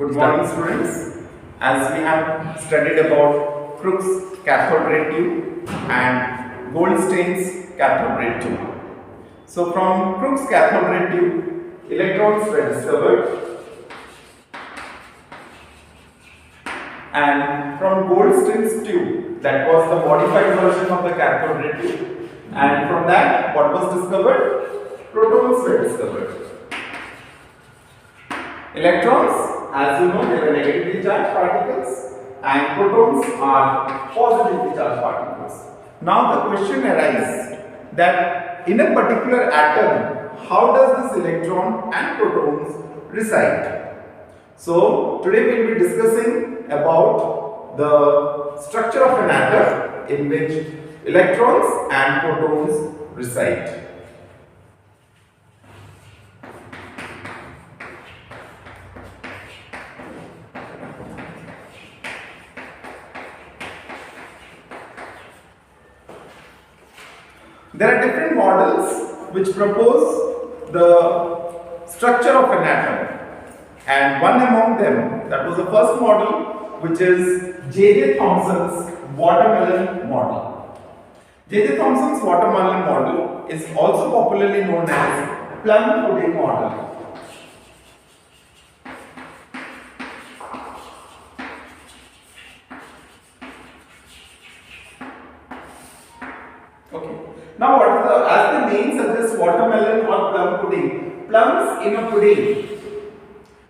Good morning, students. As we have studied about Crookes cathode ray tube and Goldstein's cathode ray tube. So, from Crookes cathode ray tube, electrons were discovered, and from Goldstein's tube, that was the modified version of the cathode ray tube, and from that, what was discovered? Protons were discovered. Electrons, as you know, they are negatively charged particles, and protons are positively charged particles. Now the question arises that in a particular atom, how does this electron and protons reside? So today we will be discussing about the structure of an atom in which electrons and protons reside. There are different models which propose the structure of an atom, and one among them, that was the first model, which is J.J. Thomson's watermelon model. J.J. Thomson's watermelon model is also popularly known as plum pudding model. Now, what is as the name suggests, watermelon or plum pudding? Plums in a pudding.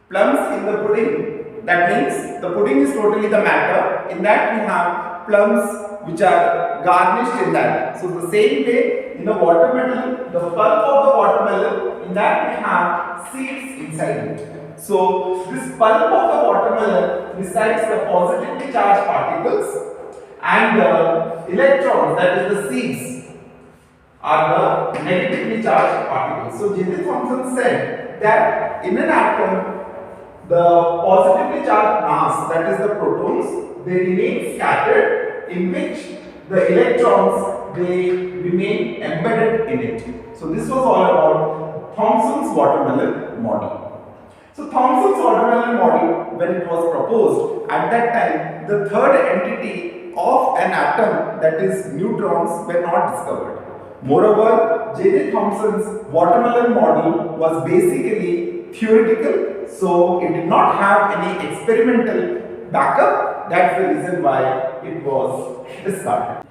Plums in the pudding. That means the pudding is totally the matter. In that we have plums which are garnished in that. So the same way in the watermelon, the pulp of the watermelon, in that we have seeds inside it. So this pulp of the watermelon resides the positively charged particles, and the electrons, that is the seeds, are the negatively charged particles. So J.J. Thomson said that in an atom, the positively charged mass, that is the protons, they remain scattered, in which the electrons, they remain embedded in it. So this was all about Thomson's watermelon model. So Thomson's watermelon model, when it was proposed, at that time, the third entity of an atom, that is neutrons, were not discovered. Moreover, J.J. Thomson's watermelon model was basically theoretical, so it did not have any experimental backup. That's the reason why it was discarded.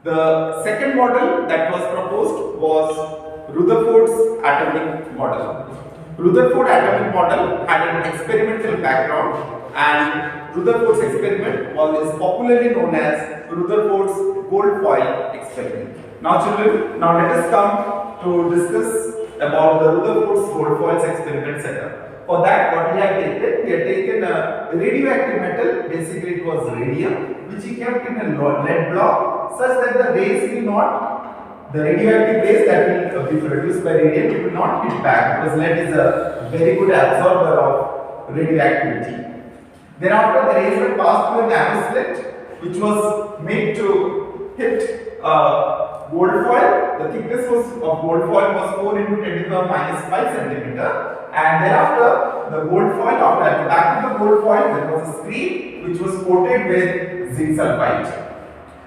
The second model that was proposed was Rutherford's atomic model. Rutherford atomic model had an experimental background, and Rutherford's experiment is popularly known as Rutherford's gold foil experiment. Now children, now let us come to discuss about the Rutherford's gold foils experiment setup. For that, what we have taken a radioactive metal, basically it was radium, which he kept in a lead block such that the rays will not, the radioactive rays that will be produced by radium, it will not hit back, because lead is a very good absorber of radioactivity. Thereafter, the rays were passed through a nano slit, which was made to hit gold foil. The thickness of gold foil was 4 into 10 to the power minus 5 centimeter, and thereafter the gold foil, at the back of the gold foil there was a screen which was coated with zinc sulfide.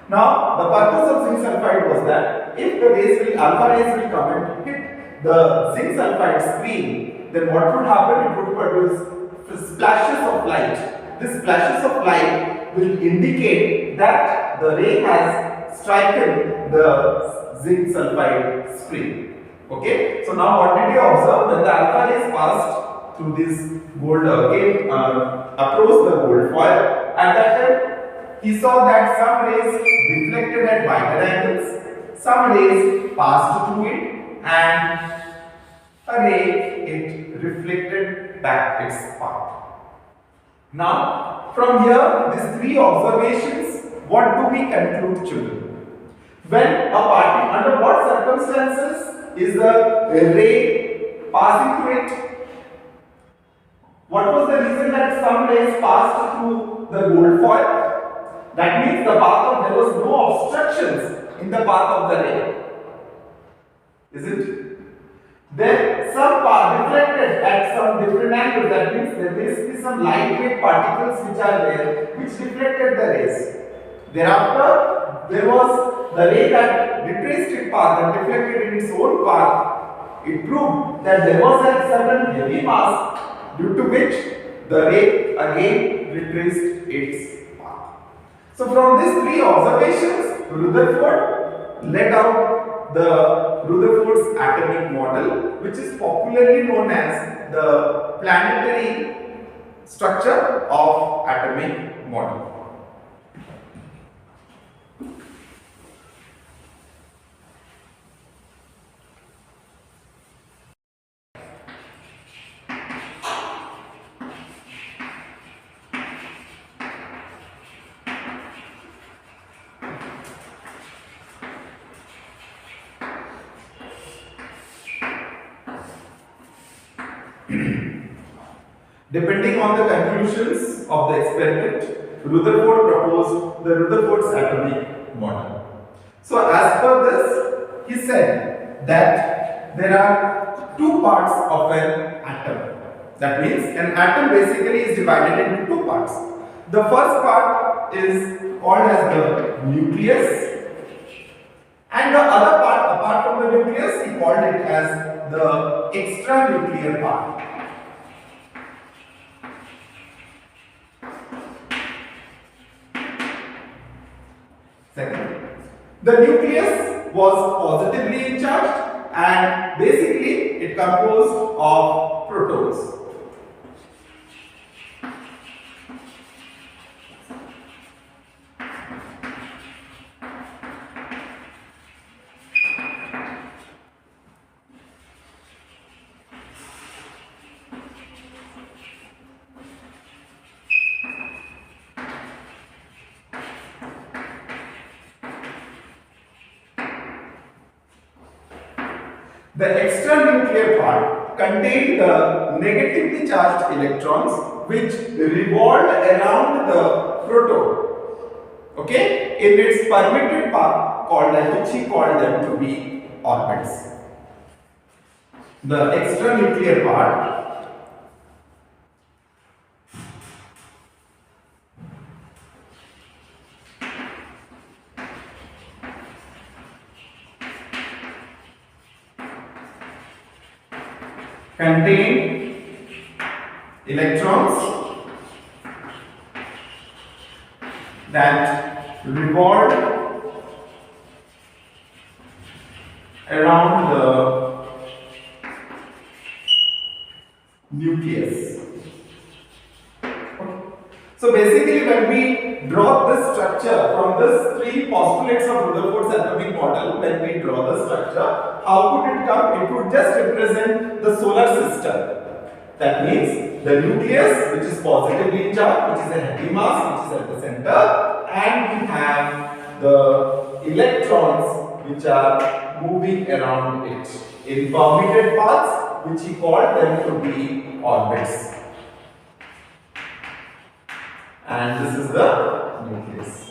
Now the purpose of zinc sulfide was that if the rays will, alpha rays will come and hit the zinc sulfide screen, then what would happen? It would produce splashes of light. These splashes of light will indicate that the ray has striken the zinc sulfide screen. Okay, so now what did you observe? When the alpha rays passed through this gold approached the gold foil, at that time he saw that some rays deflected at wider angles, some rays passed through it, and a ray it reflected back its path. Now from here, these three observations, what do we conclude, children? When a party, under what circumstances is the ray passing through it? What was the reason that some rays passed through the gold foil? That means there was no obstructions in the path of the ray. Is it? then some part deflected at some different angle. That means there will be some lightweight particles which are there, which deflected the rays. Thereafter, there was the ray that retraced its path and deflected in its own path. It proved that there was a certain heavy mass due to which the ray again retraced its path. So from these three observations, Rutherford let out the Rutherford's atomic model, which is popularly known as the planetary structure of atomic model. Depending on the conclusions of the experiment, Rutherford proposed the Rutherford's atomic model. So as per this, he said that there are two parts of an atom. That means an atom basically is divided into two parts. The first part is called as the nucleus, and the other part apart from the nucleus, he called it as the extranuclear part. Second, the nucleus was positively charged and basically it composed of protons. The extranuclear part contained the negatively charged electrons which revolved around the proton, okay, in its permitted path called as, which he called them to be orbits. The extranuclear part contain electrons that revolve around the nucleus. So basically when we draw this structure from this three postulates of Rutherford's atomic model, when we draw the structure, how would it come? It would just represent the solar system. That means the nucleus, which is positively charged, which is a heavy mass, which is at the center, and we have the electrons which are moving around it in permitted paths, which he called them to be orbits. And this is the nucleus.